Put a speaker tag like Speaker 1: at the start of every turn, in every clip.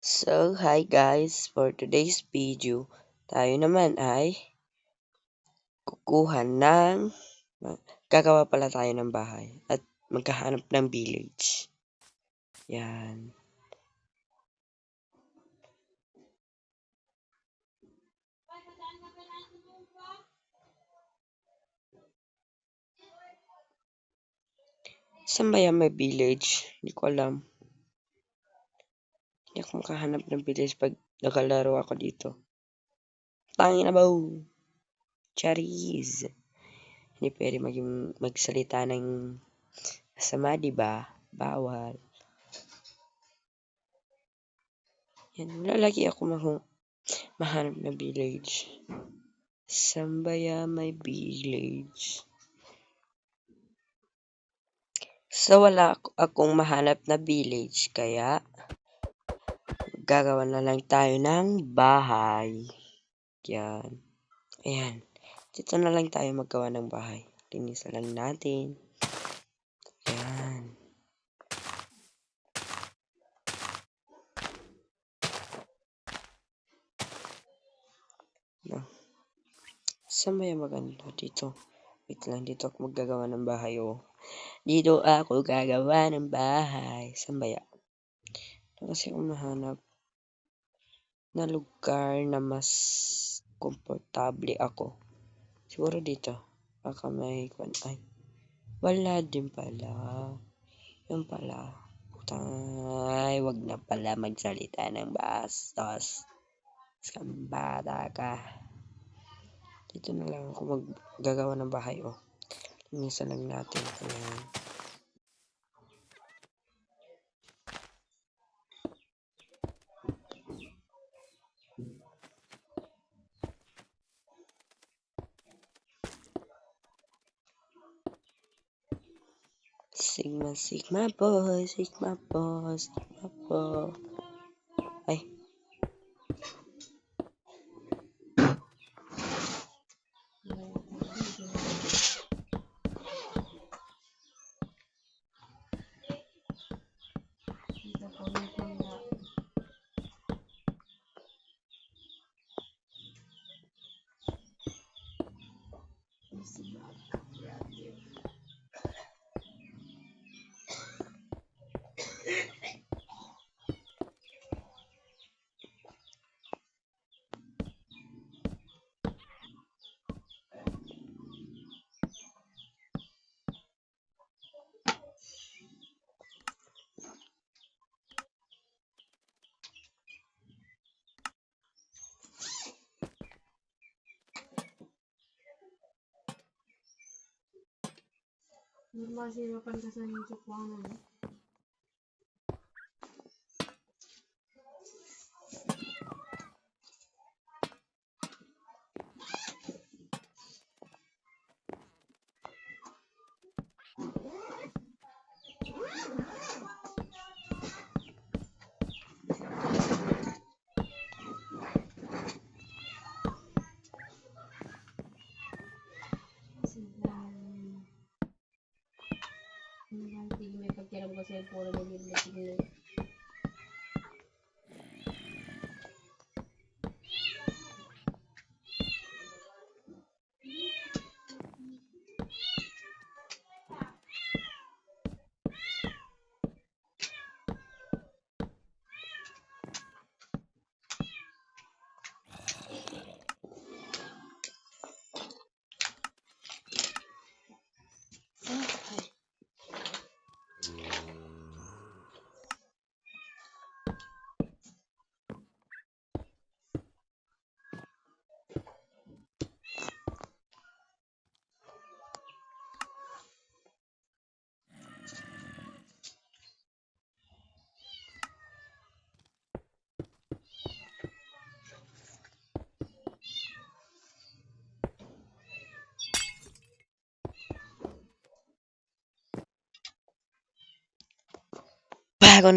Speaker 1: So, hi guys! For today's video, tayo naman ay kukuha ng gagawa pala tayo ng bahay at maghahanap ng village. Yan. Saan ba yan may village? Hindi ko alam. Hindi ako makahanap ng village pag nakalaro ako dito. Tangin na ba? Charis! Hindi pwede magsalita ng masama, diba? Bawal. Yan, lalagi ako mahanap ng village. Saan ba yan may village? So, wala akong mahanap na village, kaya gagawa na lang tayo ng bahay. Yan. Ayan. Dito na lang tayo maggawa ng bahay. Linisan lang natin. Yan. No. Saan ba yung maganda? Dito. Wait lang, dito ako maggagawa ng bahay, oh. Dito ako gagawa ng bahay. Saan ba yan? Kasi ako mahanap na lugar na mas komportable ako. Siguro dito. Baka may ay. Wala din pala. Yun pala. Ay, wag na pala magsalita ng bastos. Skambata ka. Dito na lang ako maggagawa ng bahay, oh. Linisan lang natin. Ayan. Sigma, Sigma boy, Sigma boy, Sigma boy. Ay.
Speaker 2: Masih makan kesan cok banget. May pagkiram ko sa puro na bibig.
Speaker 1: Bago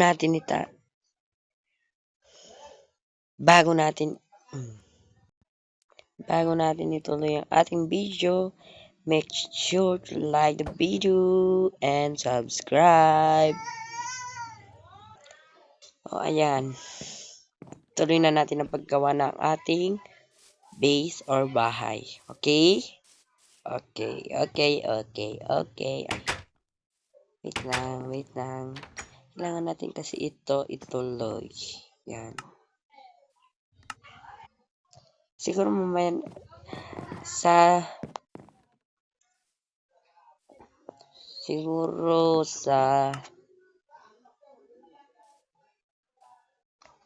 Speaker 1: natin bago natin ituloy ang ating video, make sure to like the video and subscribe. O, ayan. tuloy na natin ang paggawa ng ating base or bahay. Okay? Okay, okay, okay, okay. Wait lang. Kailangan natin kasi ito ituloy. Yan. Siguro mamaya sa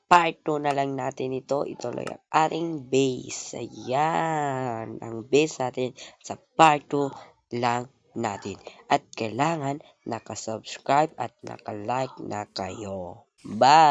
Speaker 1: part 2 na lang natin ito ituloy ang ating base. Ayan. Ang base natin sa part 2 lang natin. At kailangan nakasubscribe at nakalike na kayo. Bye!